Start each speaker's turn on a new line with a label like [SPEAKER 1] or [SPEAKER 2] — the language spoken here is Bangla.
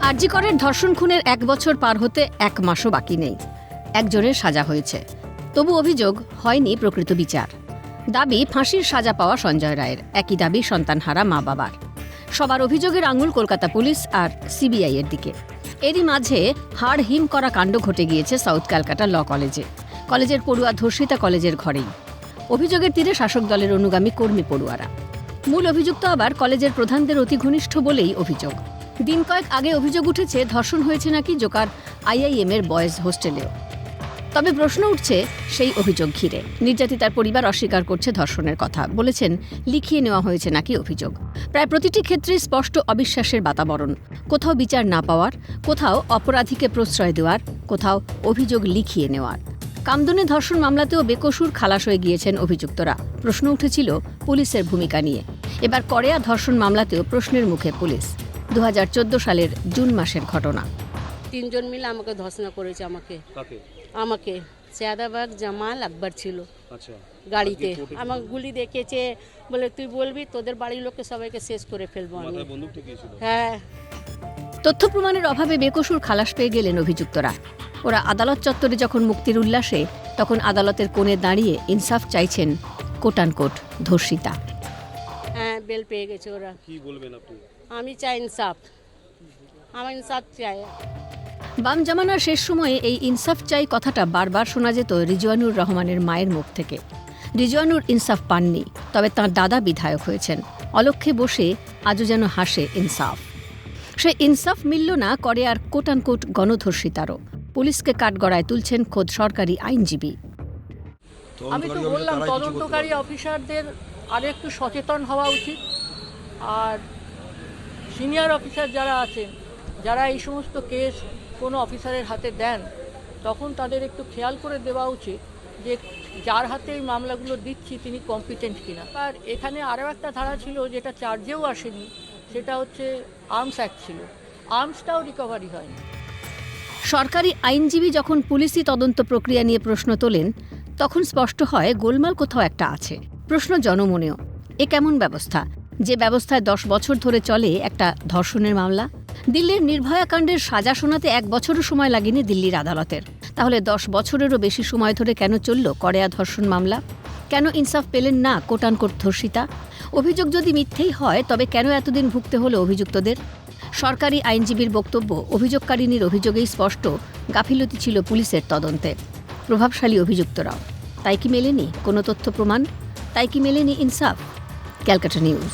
[SPEAKER 1] আরজি করের ধর্ষণ খুনের 1 বছর পার হতে 1 মাসও বাকি নেই। একজনের সাজা হয়েছে, তবু অভিযোগ হয়নি প্রকৃত বিচার। দাবি ফাঁসির সাজা পাওয়া সঞ্জয় রায়ের, একই দাবি সন্তানহারা মা বাবার। সবার অভিযোগের আঙুল কলকাতা পুলিশ আর সিবিআই এর দিকে। এরই মাঝে হাড় হিম করা কাণ্ড ঘটে গিয়েছে সাউথ ক্যালকাটা ল কলেজে। কলেজের পড়ুয়া ধর্ষিতা কলেজের ঘরেই। অভিযোগের তীরে শাসক দলের অনুগামী কর্মী পড়ুয়ারা। মূল অভিযুক্ত আবার কলেজের প্রধানদের অতি ঘনিষ্ঠ বলেই অভিযোগ। দিন কয়েক আগে অভিযোগ উঠেছে ধর্ষণ হয়েছে নাকি জোকার IIM এর বয়েজ হোস্টেলেও। তবে প্রশ্ন উঠছে সেই অভিযোগ ঘিরে। নির্যাতিতার পরিবার অস্বীকার করছে ধর্ষণের কথা, বলেছেন লিখিয়ে নেওয়া হয়েছে নাকি অভিযোগ। প্রায় প্রতিটি ক্ষেত্রে স্পষ্ট অবিশ্বাসের বাতাবরণ। কোথাও বিচার না পাওয়ার, কোথাও অপরাধীকে প্রশ্রয় দেওয়ার, কোথাও অভিযোগ লিখিয়ে নেওয়ার। কামদুনি ধর্ষণ মামলাতেও বেকসুর খালাস হয়ে গিয়েছেন অভিযুক্তরা। প্রশ্ন উঠেছিল পুলিশের ভূমিকা নিয়ে। এবার করেয়া ধর্ষণ মামলাতেও প্রশ্নের মুখে পুলিশ। 2014 সালের জুন মাসের ঘটনা।
[SPEAKER 2] 3 জন মিলে আমাকে ধর্ষণ করেছে। আমাকে সাদাবাগ জামাল আকবর ছিল গাড়িতে। আমাকে গুলি দেখিয়েছে, বলে তুই বলবি তোদের বাড়ির লোককে সবাইকে শেষ করে ফেলবো আমি। হ্যাঁ,
[SPEAKER 1] তথ্য প্রমাণের অভাবে বেকসুর খালাস পেয়ে গেলেন অভিযুক্তরা। ওরা আদালত চত্বরে যখন মুক্তির উল্লাসে, তখন আদালতের কোণে দাঁড়িয়ে ইনসাফ চাইছেন কোটানকোট ধর্ষিতা।
[SPEAKER 2] হ্যাঁ, বেল পেয়ে গেছে ওরা।
[SPEAKER 3] কি বলবেন আপনি?
[SPEAKER 2] আমি চাই ইনসাফ, আমার ইনসাফ চাই।
[SPEAKER 1] বাম জামানার শেষ সময়ে এই ইনসাফ চাই কথাটা বারবার শোনা যেত রিজওয়ানুর রহমানের মায়ের মুখ থেকে। রিজওয়ানুর ইনসাফ পাননি, তবে তাঁর দাদা বিধায়ক হয়েছেন। অলক্ষ্যে বসে আজও যেন হাসে ইনসাফ। সে ইনসাফ মিলল না করে আর কোটানকোট গণধর্ষিতারও। পুলিশকে কাঠগড়ায় তুলছেন খোদ সরকারি আইনজীবী।
[SPEAKER 4] আমি তো বললাম তদন্তকারী অফিসারদের আরও একটু সচেতন হওয়া উচিত। আর সিনিয়র অফিসার যারা আছেন, যারা এই সমস্ত কেস কোনো অফিসারের হাতে দেন, তখন তাদের একটু খেয়াল করে দেওয়া উচিত যে যার হাতে এই মামলাগুলো দিচ্ছি তিনি কম্পিটেন্ট কিনা। আর এখানে আরও একটা ধারা ছিল যেটা চার্জেও আসেনি, সেটা হচ্ছে আর্মস অ্যাক্ট ছিল। আর্মসটাও রিকভারি হয়নি।
[SPEAKER 1] সরকারি আইনজীবী যখন পুলিশি তদন্ত প্রক্রিয়া নিয়ে প্রশ্ন তোলেন, তখন স্পষ্ট হয় গোলমাল কোথাও একটা আছে। প্রশ্ন জনমনেও, এ কেমন ব্যবস্থা, যে ব্যবস্থায় 10 বছর ধরে চলে একটা ধর্ষণের মামলা? দিল্লির নির্ভয়া কাণ্ডের সাজা শোনাতে 1 বছরও সময় লাগেনি দিল্লির আদালতের। তাহলে 10 বছরেরও বেশি সময় ধরে কেন চলল করেয়া ধর্ষণ মামলা? কেন ইনসাফ পেলেন না কোটানকোট ধর্ষিতা? অভিযোগ যদি মিথ্যেই হয়, তবে কেন এতদিন ভুগতে হলো অভিযুক্তদের? সরকারি আইনজীবীর বক্তব্য, অভিযোগকারিনীর অভিযোগেই স্পষ্ট গাফিলতি ছিল পুলিশের তদন্তে। প্রভাবশালী অভিযুক্তরাও। তাই কি মেলেনি কোনো তথ্য প্রমাণ? তাই কি মেলেনি ইনসাফ? ক্যালকাটা নিউজ।